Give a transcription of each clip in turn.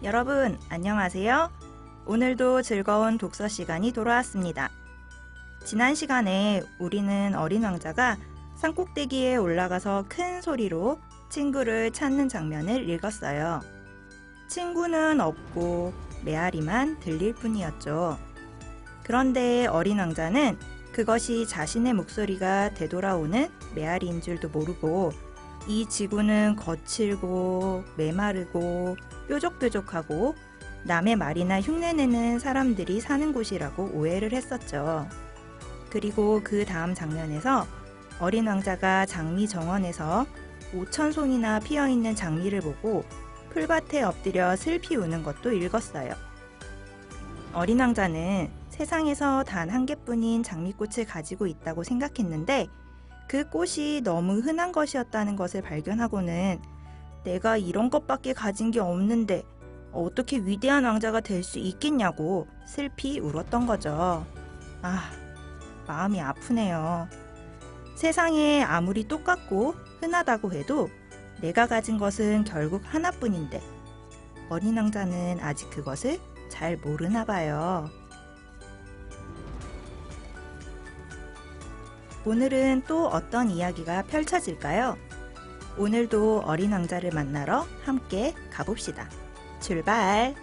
여러분, 안녕하세요. 오늘도 즐거운 독서 시간이 돌아왔습니다. 지난 시간에 우리는 어린 왕자가 산꼭대기에 올라가서 큰 소리로 친구를 찾는 장면을 읽었어요. 친구는 없고 메아리만 들릴 뿐이었죠. 그런데 어린 왕자는 그것이 자신의 목소리가 되돌아오는 메아리인 줄도 모르고 이 지구는 거칠고 메마르고 뾰족뾰족하고 남의 말이나 흉내내는 사람들이 사는 곳이라고 오해를 했었죠. 그리고 그 다음 장면에서 어린 왕자가 장미 정원에서 5천 송이나 피어있는 장미를 보고 풀밭에 엎드려 슬피 우는 것도 읽었어요. 어린 왕자는 세상에서 단 한 개뿐인 장미꽃을 가지고 있다고 생각했는데 그 꽃이 너무 흔한 것이었다는 것을 발견하고는 내가 이런 것밖에 가진 게 없는데 어떻게 위대한 왕자가 될 수 있겠냐고 슬피 울었던 거죠. 아, 마음이 아프네요. 세상에 아무리 똑같고 흔하다고 해도 내가 가진 것은 결국 하나뿐인데 어린 왕자는 아직 그것을 잘 모르나 봐요. 오늘은 또 어떤 이야기가 펼쳐질까요? 오늘도 어린 왕자를 만나러 함께 가봅시다. 출발!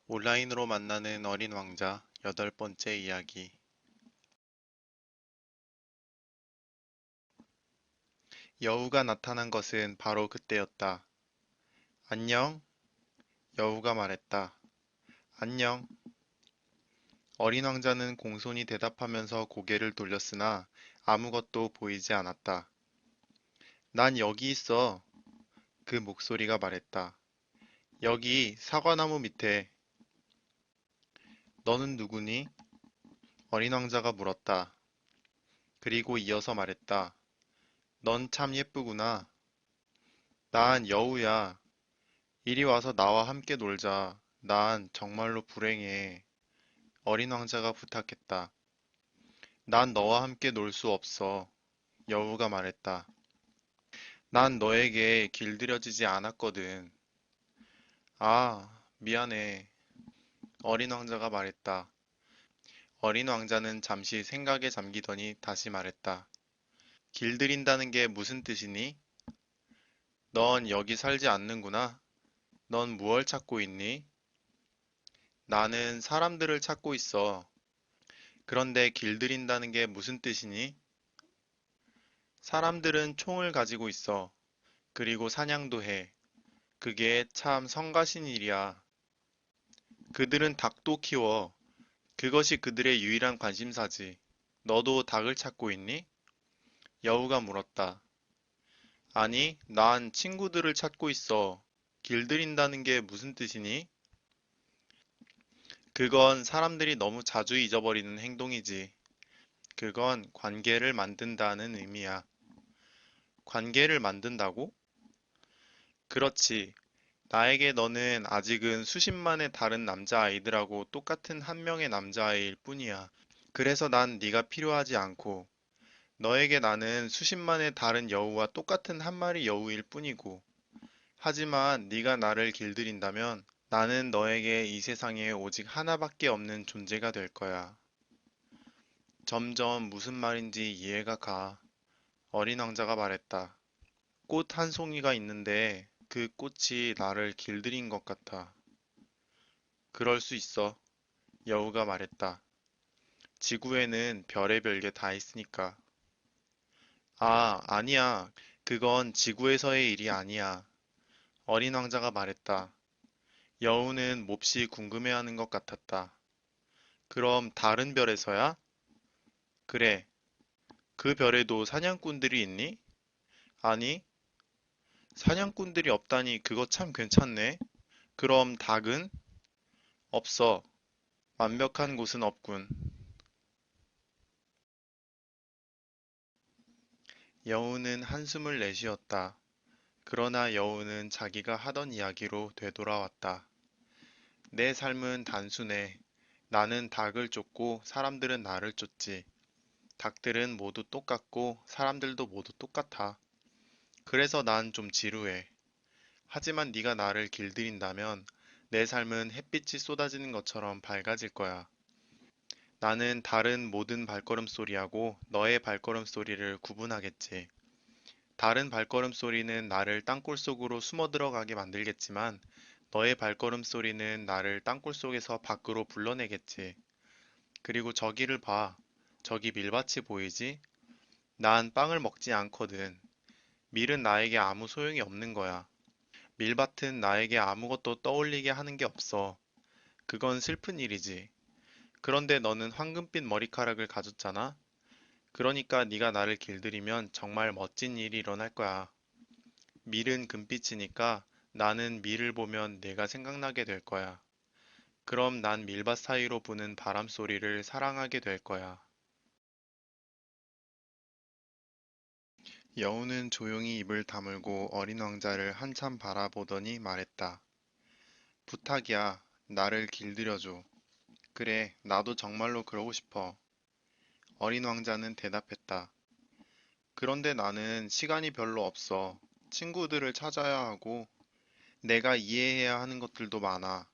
온라인으로 만나는 어린 왕자 8번째 이야기. 여우가 나타난 것은 바로 그때였다. 안녕? 여우가 말했다. 안녕. 어린 왕자는 공손히 대답하면서 고개를 돌렸으나 아무것도 보이지 않았다. 난 여기 있어. 그 목소리가 말했다. 여기 사과나무 밑에. 너는 누구니? 어린 왕자가 물었다. 그리고 이어서 말했다. 넌 참 예쁘구나. 난 여우야. 이리 와서 나와 함께 놀자. 난 정말로 불행해. 어린 왕자가 부탁했다. 난 너와 함께 놀 수 없어. 여우가 말했다. 난 너에게 길들여지지 않았거든. 아, 미안해. 어린 왕자가 말했다. 어린 왕자는 잠시 생각에 잠기더니 다시 말했다. 길들인다는 게 무슨 뜻이니? 넌 여기 살지 않는구나. 넌 무얼 찾고 있니? 나는 사람들을 찾고 있어. 그런데 길들인다는 게 무슨 뜻이니? 사람들은 총을 가지고 있어. 그리고 사냥도 해. 그게 참 성가신 일이야. 그들은 닭도 키워. 그것이 그들의 유일한 관심사지. 너도 닭을 찾고 있니? 여우가 물었다. 아니, 난 친구들을 찾고 있어. 길들인다는 게 무슨 뜻이니? 그건 사람들이 너무 자주 잊어버리는 행동이지. 그건 관계를 만든다는 의미야. 관계를 만든다고? 그렇지. 나에게 너는 아직은 수십만의 다른 남자아이들하고 똑같은 한 명의 남자아이일 뿐이야. 그래서 난 네가 필요하지 않고, 너에게 나는 수십만의 다른 여우와 똑같은 한 마리 여우일 뿐이고, 하지만 네가 나를 길들인다면 나는 너에게 이 세상에 오직 하나밖에 없는 존재가 될 거야. 점점 무슨 말인지 이해가 가. 어린 왕자가 말했다. 꽃 한 송이가 있는데 그 꽃이 나를 길들인 것 같아. 그럴 수 있어. 여우가 말했다. 지구에는 별의별 게 다 있으니까. 아, 아니야. 그건 지구에서의 일이 아니야. 어린 왕자가 말했다. 여우는 몹시 궁금해하는 것 같았다. 그럼 다른 별에서야? 그래. 그 별에도 사냥꾼들이 있니? 아니, 사냥꾼들이 없다니 그거 참 괜찮네. 그럼 닭은? 없어. 완벽한 곳은 없군. 여우는 한숨을 내쉬었다. 그러나 여우는 자기가 하던 이야기로 되돌아왔다. 내 삶은 단순해. 나는 닭을 쫓고 사람들은 나를 쫓지. 닭들은 모두 똑같고 사람들도 모두 똑같아. 그래서 난 좀 지루해. 하지만 네가 나를 길들인다면 내 삶은 햇빛이 쏟아지는 것처럼 밝아질 거야. 나는 다른 모든 발걸음 소리하고 너의 발걸음 소리를 구분하겠지. 다른 발걸음 소리는 나를 땅굴 속으로 숨어 들어가게 만들겠지만 너의 발걸음 소리는 나를 땅굴 속에서 밖으로 불러내겠지. 그리고 저기를 봐. 저기 밀밭이 보이지? 난 빵을 먹지 않거든. 밀은 나에게 아무 소용이 없는 거야. 밀밭은 나에게 아무것도 떠올리게 하는 게 없어. 그건 슬픈 일이지. 그런데 너는 황금빛 머리카락을 가졌잖아? 그러니까 네가 나를 길들이면 정말 멋진 일이 일어날 거야. 밀은 금빛이니까 나는 밀을 보면 내가 생각나게 될 거야. 그럼 난 밀밭 사이로 부는 바람 소리를 사랑하게 될 거야. 여우는 조용히 입을 다물고 어린 왕자를 한참 바라보더니 말했다. 부탁이야, 나를 길들여줘. 그래, 나도 정말로 그러고 싶어. 어린 왕자는 대답했다. 그런데 나는 시간이 별로 없어. 친구들을 찾아야 하고, 내가 이해해야 하는 것들도 많아.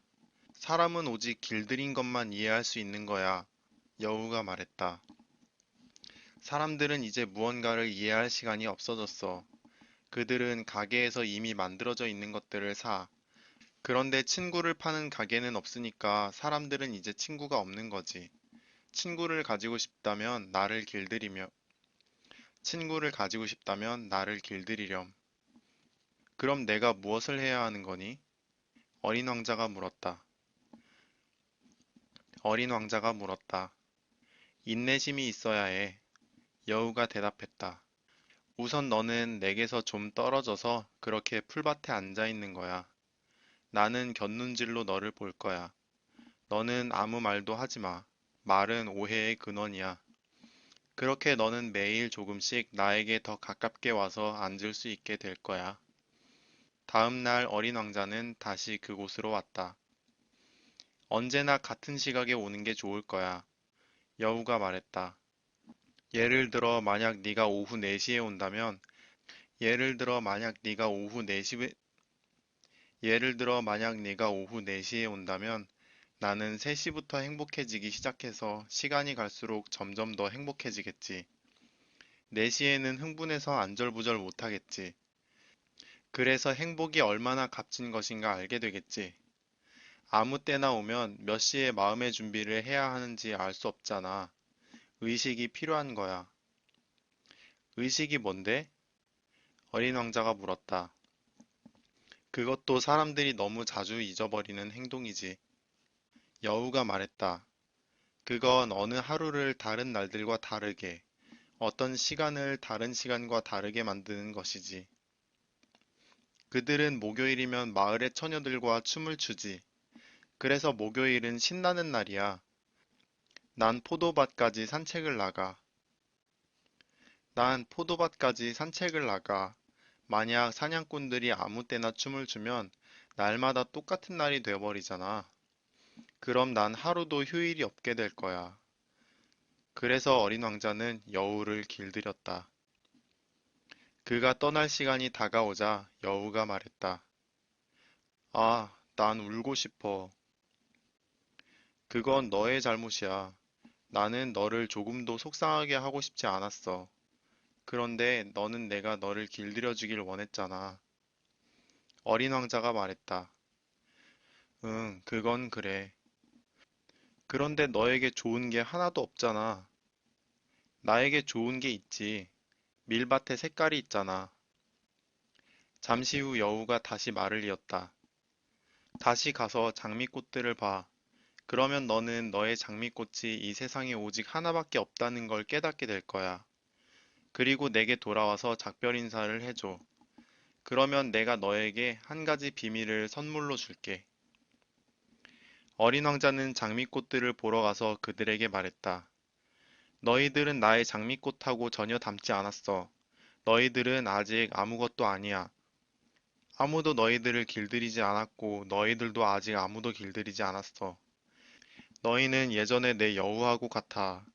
사람은 오직 길들인 것만 이해할 수 있는 거야. 여우가 말했다. 사람들은 이제 무언가를 이해할 시간이 없어졌어. 그들은 가게에서 이미 만들어져 있는 것들을 사. 그런데 친구를 파는 가게는 없으니까 사람들은 이제 친구가 없는 거지. 친구를 가지고 싶다면 나를 길들이며, 친구를 가지고 싶다면 나를 길들이렴. 그럼 내가 무엇을 해야 하는 거니? 어린 왕자가 물었다. 어린 왕자가 물었다. 인내심이 있어야 해. 여우가 대답했다. 우선 너는 내게서 좀 떨어져서 그렇게 풀밭에 앉아 있는 거야. 나는 곁눈질로 너를 볼 거야. 너는 아무 말도 하지 마. 말은 오해의 근원이야. 그렇게 너는 매일 조금씩 나에게 더 가깝게 와서 앉을 수 있게 될 거야. 다음 날 어린 왕자는 다시 그곳으로 왔다. 언제나 같은 시각에 오는 게 좋을 거야. 여우가 말했다. 예를 들어 만약 네가 오후 4시에 온다면 예를 들어 만약 네가 오후 4시 예를 들어 만약 네가 오후 4시에 온다면 나는 3시부터 행복해지기 시작해서 시간이 갈수록 점점 더 행복해지겠지. 4시에는 흥분해서 안절부절 못하겠지. 그래서 행복이 얼마나 값진 것인가 알게 되겠지. 아무 때나 오면 몇 시에 마음의 준비를 해야 하는지 알 수 없잖아. 의식이 필요한 거야. 의식이 뭔데? 어린 왕자가 물었다. 그것도 사람들이 너무 자주 잊어버리는 행동이지. 여우가 말했다. 그건 어느 하루를 다른 날들과 다르게, 어떤 시간을 다른 시간과 다르게 만드는 것이지. 그들은 목요일이면 마을의 처녀들과 춤을 추지. 그래서 목요일은 신나는 날이야. 난 포도밭까지 산책을 나가. 난 포도밭까지 산책을 나가. 만약 사냥꾼들이 아무 때나 춤을 추면 날마다 똑같은 날이 되어버리잖아. 그럼 난 하루도 휴일이 없게 될 거야. 그래서 어린 왕자는 여우를 길들였다. 그가 떠날 시간이 다가오자 여우가 말했다. 아, 난 울고 싶어. 그건 너의 잘못이야. 나는 너를 조금도 속상하게 하고 싶지 않았어. 그런데 너는 내가 너를 길들여주길 원했잖아. 어린 왕자가 말했다. 응, 그건 그래. 그런데 너에게 좋은 게 하나도 없잖아. 나에게 좋은 게 있지. 밀밭에 색깔이 있잖아. 잠시 후 여우가 다시 말을 이었다. 다시 가서 장미꽃들을 봐. 그러면 너는 너의 장미꽃이 이 세상에 오직 하나밖에 없다는 걸 깨닫게 될 거야. 그리고 내게 돌아와서 작별 인사를 해줘. 그러면 내가 너에게 한 가지 비밀을 선물로 줄게. 어린 왕자는 장미꽃들을 보러 가서 그들에게 말했다. 너희들은 나의 장미꽃하고 전혀 닮지 않았어. 너희들은 아직 아무것도 아니야. 아무도 너희들을 길들이지 않았고 너희들도 아직 아무도 길들이지 않았어. 너희는 예전에 내 여우하고 같아.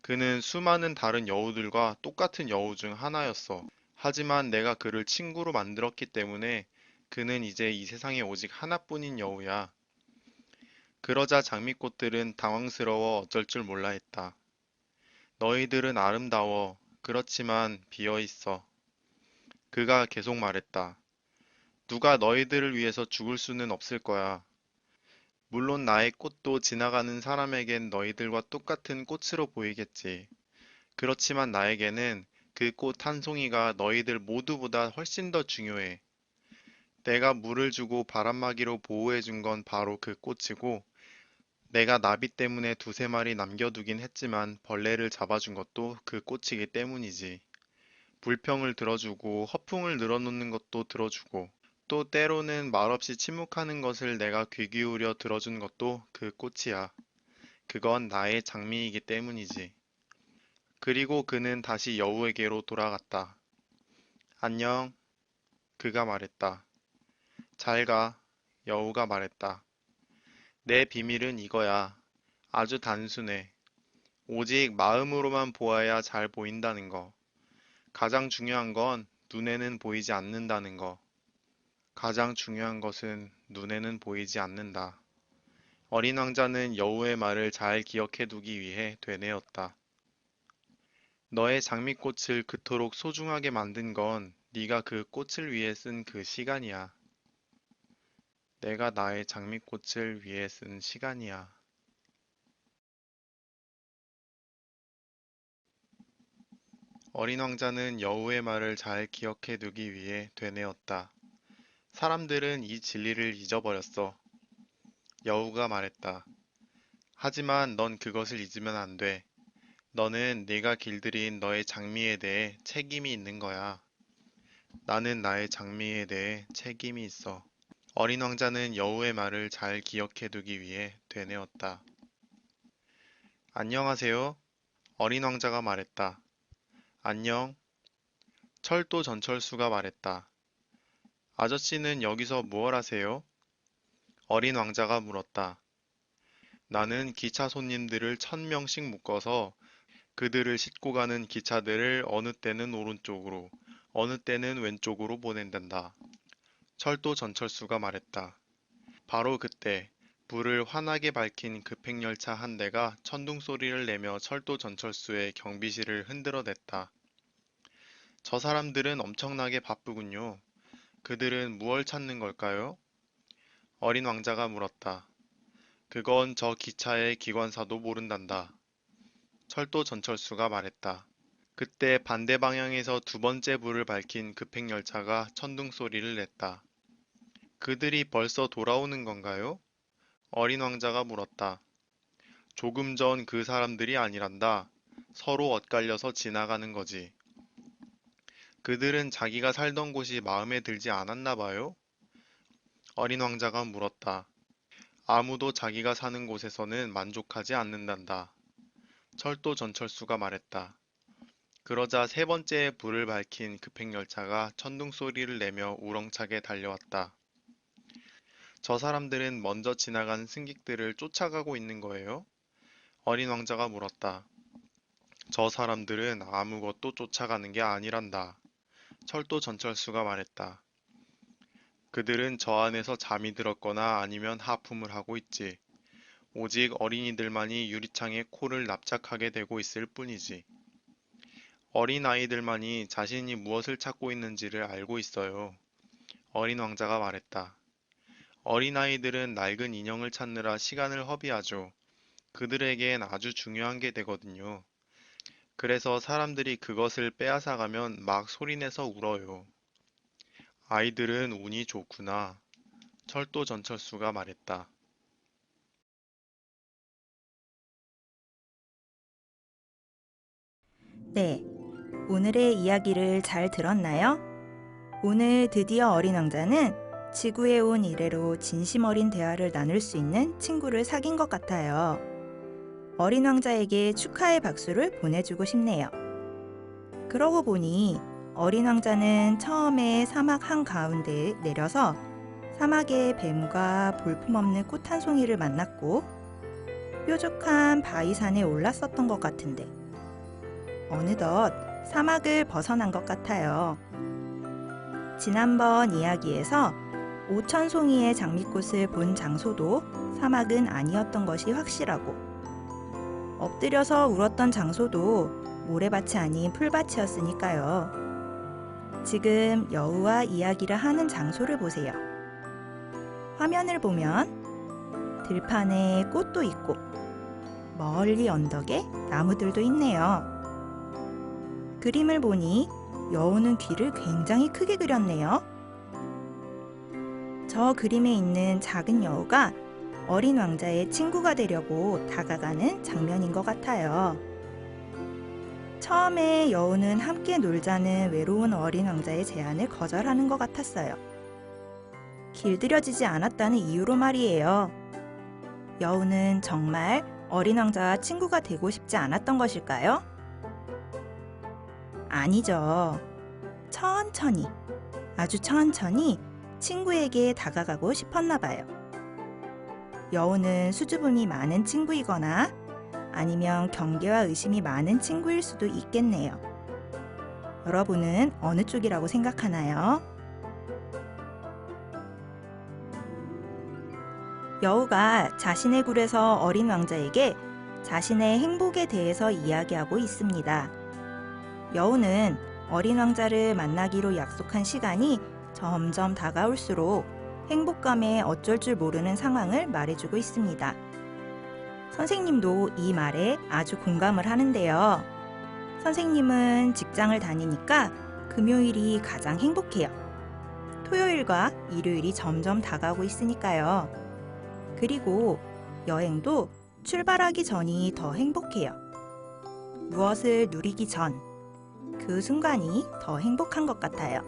그는 수많은 다른 여우들과 똑같은 여우 중 하나였어. 하지만 내가 그를 친구로 만들었기 때문에 그는 이제 이 세상에 오직 하나뿐인 여우야. 그러자 장미꽃들은 당황스러워 어쩔 줄 몰라 했다. 너희들은 아름다워. 그렇지만 비어 있어. 그가 계속 말했다. 누가 너희들을 위해서 죽을 수는 없을 거야. 물론 나의 꽃도 지나가는 사람에겐 너희들과 똑같은 꽃으로 보이겠지. 그렇지만 나에게는 그 꽃 한 송이가 너희들 모두보다 훨씬 더 중요해. 내가 물을 주고 바람막이로 보호해 준 건 바로 그 꽃이고, 내가 나비 때문에 두세 마리 남겨두긴 했지만 벌레를 잡아준 것도 그 꽃이기 때문이지. 불평을 들어주고 허풍을 늘어놓는 것도 들어주고, 또 때로는 말없이 침묵하는 것을 내가 귀 기울여 들어준 것도 그 꽃이야. 그건 나의 장미이기 때문이지. 그리고 그는 다시 여우에게로 돌아갔다. 안녕, 그가 말했다. 잘 가, 여우가 말했다. 내 비밀은 이거야. 아주 단순해. 오직 마음으로만 보아야 잘 보인다는 거. 가장 중요한 건 눈에는 보이지 않는다는 거. 가장 중요한 것은 눈에는 보이지 않는다. 어린 왕자는 여우의 말을 잘 기억해 두기 위해 되뇌었다. 너의 장미꽃을 그토록 소중하게 만든 건 네가 그 꽃을 위해 쓴 그 시간이야. 내가 나의 장미꽃을 위해 쓴 시간이야. 어린 왕자는 여우의 말을 잘 기억해 두기 위해 되뇌었다. 사람들은 이 진리를 잊어버렸어. 여우가 말했다. 하지만 넌 그것을 잊으면 안 돼. 너는 네가 길들인 너의 장미에 대해 책임이 있는 거야. 나는 나의 장미에 대해 책임이 있어. 어린 왕자는 여우의 말을 잘 기억해 두기 위해 되뇌었다. 안녕하세요. 어린 왕자가 말했다. 안녕. 철도 전철수가 말했다. 아저씨는 여기서 무얼 하세요? 어린 왕자가 물었다. 나는 기차 손님들을 1000명씩 묶어서 그들을 싣고 가는 기차들을 어느 때는 오른쪽으로, 어느 때는 왼쪽으로 보낸단다. 철도 전철수가 말했다. 바로 그때 불을 환하게 밝힌 급행열차 한 대가 천둥 소리를 내며 철도 전철수의 경비실을 흔들어댔다. 저 사람들은 엄청나게 바쁘군요. 그들은 무얼 찾는 걸까요? 어린 왕자가 물었다. 그건 저 기차의 기관사도 모른단다. 철도 전철수가 말했다. 그때 반대 방향에서 두 번째 불을 밝힌 급행열차가 천둥 소리를 냈다. 그들이 벌써 돌아오는 건가요? 어린 왕자가 물었다. 조금 전 그 사람들이 아니란다. 서로 엇갈려서 지나가는 거지. 그들은 자기가 살던 곳이 마음에 들지 않았나 봐요? 어린 왕자가 물었다. 아무도 자기가 사는 곳에서는 만족하지 않는단다. 철도 전철수가 말했다. 그러자 세 번째 불을 밝힌 급행열차가 천둥 소리를 내며 우렁차게 달려왔다. 저 사람들은 먼저 지나간 승객들을 쫓아가고 있는 거예요? 어린 왕자가 물었다. 저 사람들은 아무것도 쫓아가는 게 아니란다. 철도 전철수가 말했다. 그들은 저 안에서 잠이 들었거나 아니면 하품을 하고 있지. 오직 어린이들만이 유리창에 코를 납작하게 대고 있을 뿐이지. 어린 아이들만이 자신이 무엇을 찾고 있는지를 알고 있어요. 어린 왕자가 말했다. 어린아이들은 낡은 인형을 찾느라 시간을 허비하죠. 그들에겐 아주 중요한 게 되거든요. 그래서 사람들이 그것을 빼앗아가면 막 소리내서 울어요. 아이들은 운이 좋구나. 철도 전철수가 말했다. 네, 오늘의 이야기를 잘 들었나요? 오늘 드디어 어린 왕자는 지구에 온 이래로 진심 어린 대화를 나눌 수 있는 친구를 사귄 것 같아요. 어린 왕자에게 축하의 박수를 보내주고 싶네요. 그러고 보니 어린 왕자는 처음에 사막 한가운데에 내려서 사막의 뱀과 볼품없는 꽃 한 송이를 만났고 뾰족한 바위산에 올랐었던 것 같은데 어느덧 사막을 벗어난 것 같아요. 지난번 이야기에서 오천송이의 장미꽃을 본 장소도 사막은 아니었던 것이 확실하고, 엎드려서 울었던 장소도 모래밭이 아닌 풀밭이었으니까요. 지금 여우와 이야기를 하는 장소를 보세요. 화면을 보면 들판에 꽃도 있고 멀리 언덕에 나무들도 있네요. 그림을 보니 여우는 귀를 굉장히 크게 그렸네요. 저 그림에 있는 작은 여우가 어린 왕자의 친구가 되려고 다가가는 장면인 것 같아요. 처음에 여우는 함께 놀자는 외로운 어린 왕자의 제안을 거절하는 것 같았어요. 길들여지지 않았다는 이유로 말이에요. 여우는 정말 어린 왕자와 친구가 되고 싶지 않았던 것일까요? 아니죠. 천천히, 아주 천천히 친구에게 다가가고 싶었나 봐요. 여우는 수줍음이 많은 친구이거나 아니면 경계와 의심이 많은 친구일 수도 있겠네요. 여러분은 어느 쪽이라고 생각하나요? 여우가 자신의 굴에서 어린 왕자에게 자신의 행복에 대해서 이야기하고 있습니다. 여우는 어린 왕자를 만나기로 약속한 시간이 점점 다가올수록 행복감에 어쩔 줄 모르는 상황을 말해주고 있습니다. 선생님도 이 말에 아주 공감을 하는데요. 선생님은 직장을 다니니까 금요일이 가장 행복해요. 토요일과 일요일이 점점 다가오고 있으니까요. 그리고 여행도 출발하기 전이 더 행복해요. 무엇을 누리기 전, 그 순간이 더 행복한 것 같아요.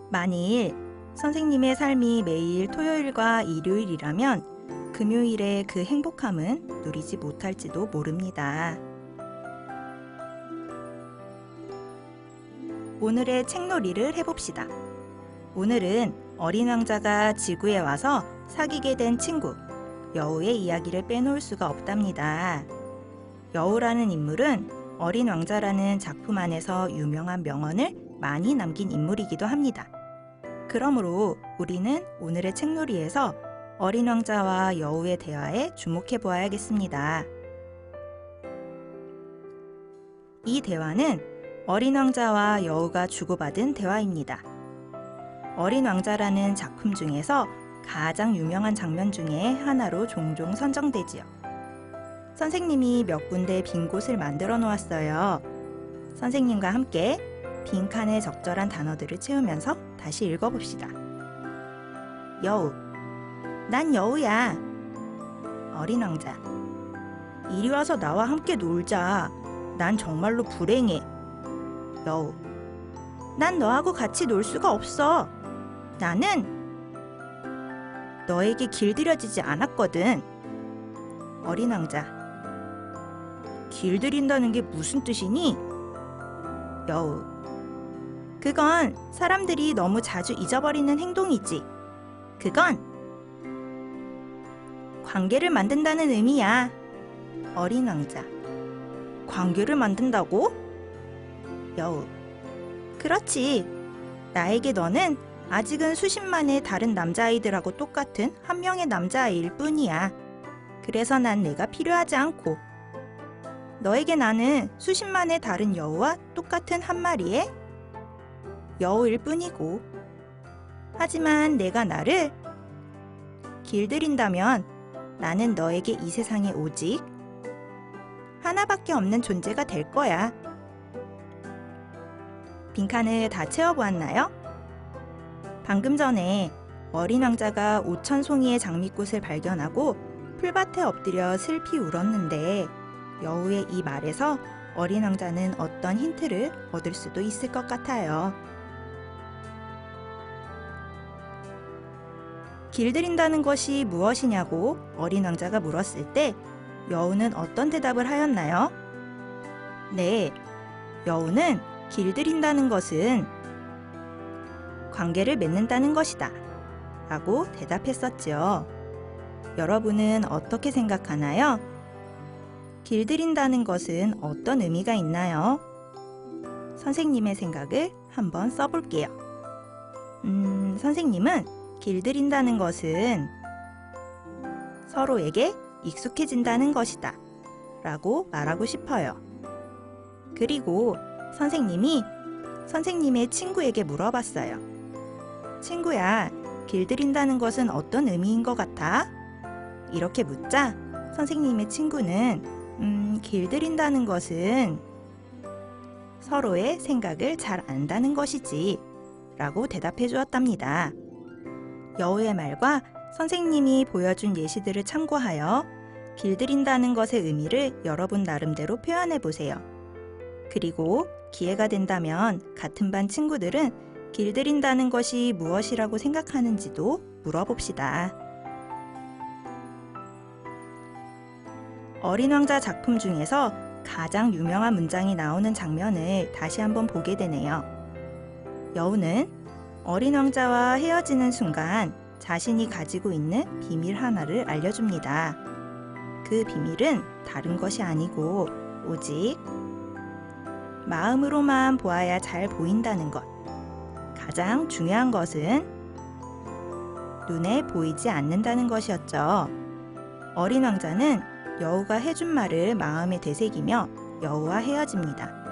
만일 선생님의 삶이 매일 토요일과 일요일이라면 금요일의 그 행복함은 누리지 못할지도 모릅니다. 오늘의 책놀이를 해봅시다. 오늘은 어린 왕자가 지구에 와서 사귀게 된 친구, 여우의 이야기를 빼놓을 수가 없답니다. 여우라는 인물은 어린 왕자라는 작품 안에서 유명한 명언을 많이 남긴 인물이기도 합니다. 그러므로 우리는 오늘의 책놀이에서 어린 왕자와 여우의 대화에 주목해 보아야겠습니다. 이 대화는 어린 왕자와 여우가 주고받은 대화입니다. 어린 왕자라는 작품 중에서 가장 유명한 장면 중에 하나로 종종 선정되지요. 선생님이 몇 군데 빈 곳을 만들어 놓았어요. 선생님과 함께 빈칸에 적절한 단어들을 채우면서 다시 읽어봅시다. 여우. 난 여우야. 어린 왕자. 이리 와서 나와 함께 놀자. 난 정말로 불행해. 여우. 난 너하고 같이 놀 수가 없어. 나는 너에게 길들여지지 않았거든. 어린 왕자. 길들인다는 게 무슨 뜻이니? 여우. 그건 사람들이 너무 자주 잊어버리는 행동이지. 그건 관계를 만든다는 의미야. 어린 왕자. 관계를 만든다고? 여우. 그렇지. 나에게 너는 아직은 수십만의 다른 남자아이들하고 똑같은 한 명의 남자아이일 뿐이야. 그래서 난 내가 필요하지 않고, 너에게 나는 수십만의 다른 여우와 똑같은 한 마리의 여우일 뿐이고, 하지만 내가 나를 길들인다면 나는 너에게 이 세상에 오직 하나밖에 없는 존재가 될 거야. 빈칸을 다 채워보았나요? 방금 전에 어린 왕자가 오천송이의 장미꽃을 발견하고 풀밭에 엎드려 슬피 울었는데, 여우의 이 말에서 어린 왕자는 어떤 힌트를 얻을 수도 있을 것 같아요. 길들인다는 것이 무엇이냐고 어린 왕자가 물었을 때 여우는 어떤 대답을 하였나요? 네, 여우는 길들인다는 것은 관계를 맺는다는 것이다 라고 대답했었죠. 여러분은 어떻게 생각하나요? 길들인다는 것은 어떤 의미가 있나요? 선생님의 생각을 한번 써볼게요. 선생님은 길들인다는 것은 서로에게 익숙해진다는 것이다 라고 말하고 싶어요. 그리고 선생님이 선생님의 친구에게 물어봤어요. 친구야, 길들인다는 것은 어떤 의미인 것 같아? 이렇게 묻자 선생님의 친구는 길들인다는 것은 서로의 생각을 잘 안다는 것이지 라고 대답해 주었답니다. 여우의 말과 선생님이 보여준 예시들을 참고하여 길들인다는 것의 의미를 여러분 나름대로 표현해 보세요. 그리고 기회가 된다면 같은 반 친구들은 길들인다는 것이 무엇이라고 생각하는지도 물어봅시다. 어린 왕자 작품 중에서 가장 유명한 문장이 나오는 장면을 다시 한번 보게 되네요. 여우는 어린 왕자와 헤어지는 순간 자신이 가지고 있는 비밀 하나를 알려줍니다. 그 비밀은 다른 것이 아니고 오직 마음으로만 보아야 잘 보인다는 것. 가장 중요한 것은 눈에 보이지 않는다는 것이었죠. 어린 왕자는 여우가 해준 말을 마음에 되새기며 여우와 헤어집니다.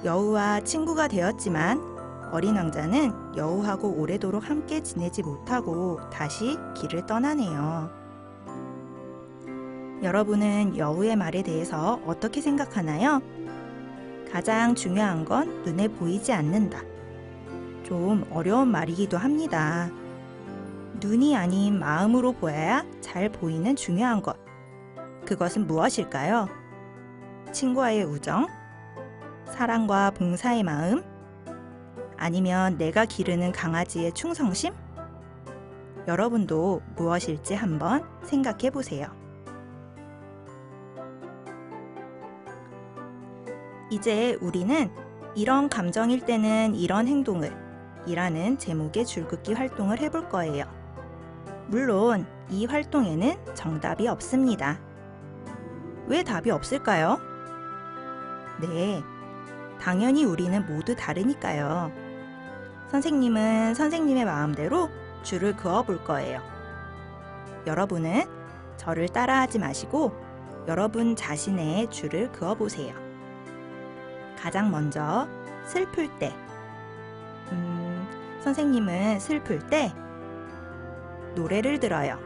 여우와 친구가 되었지만 어린 왕자는 여우하고 오래도록 함께 지내지 못하고 다시 길을 떠나네요. 여러분은 여우의 말에 대해서 어떻게 생각하나요? 가장 중요한 건 눈에 보이지 않는다. 좀 어려운 말이기도 합니다. 눈이 아닌 마음으로 보아야 잘 보이는 중요한 것. 그것은 무엇일까요? 친구와의 우정? 사랑과 봉사의 마음? 아니면 내가 기르는 강아지의 충성심? 여러분도 무엇일지 한번 생각해 보세요. 이제 우리는 이런 감정일 때는 이런 행동을 이라는 제목의 줄긋기 활동을 해볼 거예요. 물론 이 활동에는 정답이 없습니다. 왜 답이 없을까요? 네, 당연히 우리는 모두 다르니까요. 선생님은 선생님의 마음대로 줄을 그어 볼 거예요. 여러분은 저를 따라하지 마시고 여러분 자신의 줄을 그어 보세요. 가장 먼저 슬플 때. 선생님은 슬플 때 노래를 들어요.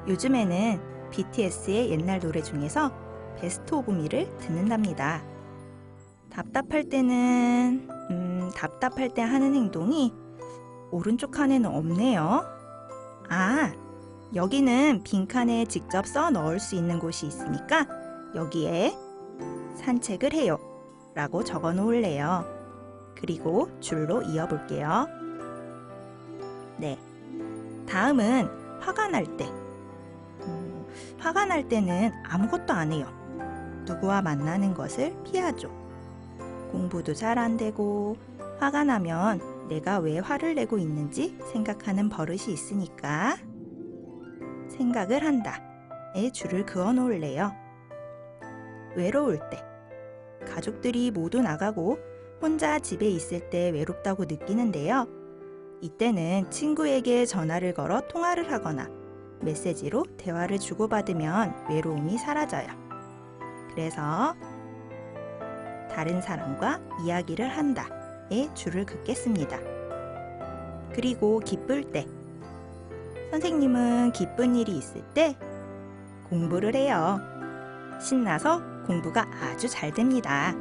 요즘에는 BTS의 옛날 노래 중에서 베스트 오브 미를 듣는답니다. 답답할 때는 답답할 때 하는 행동이 오른쪽 칸에는 없네요. 아, 여기는 빈칸에 직접 써 넣을 수 있는 곳이 있으니까 여기에 산책을 해요 라고 적어 놓을래요. 그리고 줄로 이어 볼게요. 네, 다음은 화가 날 때. 화가 날 때는 아무것도 안 해요. 누구와 만나는 것을 피하죠. 공부도 잘 안 되고 화가 나면 내가 왜 화를 내고 있는지 생각하는 버릇이 있으니까 생각을 한다에 줄을 그어 놓을래요. 외로울 때. 가족들이 모두 나가고 혼자 집에 있을 때 외롭다고 느끼는데요. 이때는 친구에게 전화를 걸어 통화를 하거나 메시지로 대화를 주고받으면 외로움이 사라져요. 그래서 다른 사람과 이야기를 한다에 줄을 긋겠습니다. 그리고 기쁠 때. 선생님은 기쁜 일이 있을 때 공부를 해요. 신나서 공부가 아주 잘 됩니다.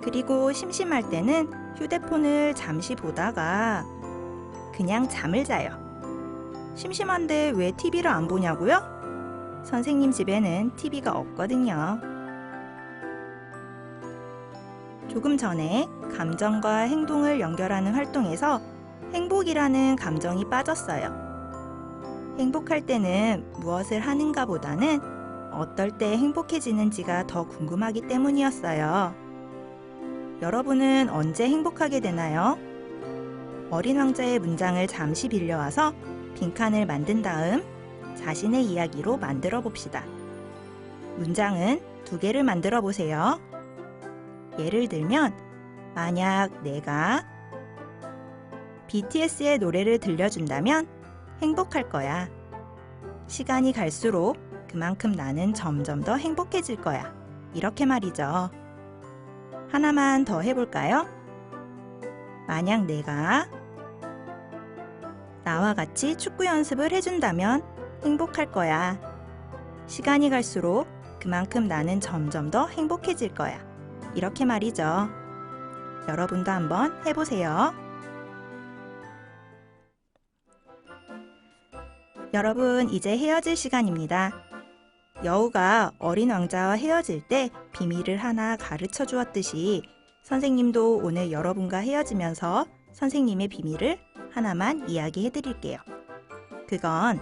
그리고 심심할 때는 휴대폰을 잠시 보다가 그냥 잠을 자요. 심심한데 왜 TV를 안 보냐고요? 선생님 집에는 TV가 없거든요. 조금 전에 감정과 행동을 연결하는 활동에서 행복이라는 감정이 빠졌어요. 행복할 때는 무엇을 하는가 보다는 어떨 때 행복해지는지가 더 궁금하기 때문이었어요. 여러분은 언제 행복하게 되나요? 어린 왕자의 문장을 잠시 빌려와서 빈칸을 만든 다음 자신의 이야기로 만들어 봅시다. 문장은 2개를 만들어 보세요. 예를 들면 만약 내가 BTS의 노래를 들려준다면 행복할 거야. 시간이 갈수록 그만큼 나는 점점 더 행복해질 거야. 이렇게 말이죠. 하나만 더 해볼까요? 만약 내가 나와 같이 축구 연습을 해준다면 행복할 거야. 시간이 갈수록 그만큼 나는 점점 더 행복해질 거야. 이렇게 말이죠. 여러분도 한번 해보세요. 여러분, 이제 헤어질 시간입니다. 여우가 어린 왕자와 헤어질 때 비밀을 하나 가르쳐 주었듯이 선생님도 오늘 여러분과 헤어지면서 선생님의 비밀을 하나만 이야기해 드릴게요. 그건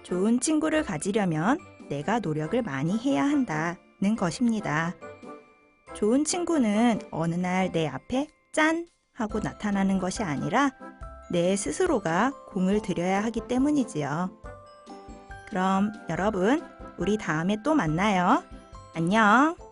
좋은 친구를 가지려면 내가 노력을 많이 해야 한다는 것입니다. 좋은 친구는 어느 날 내 앞에 짠! 하고 나타나는 것이 아니라 내 스스로가 공을 들여야 하기 때문이지요. 그럼 여러분, 우리 다음에 또 만나요. 안녕!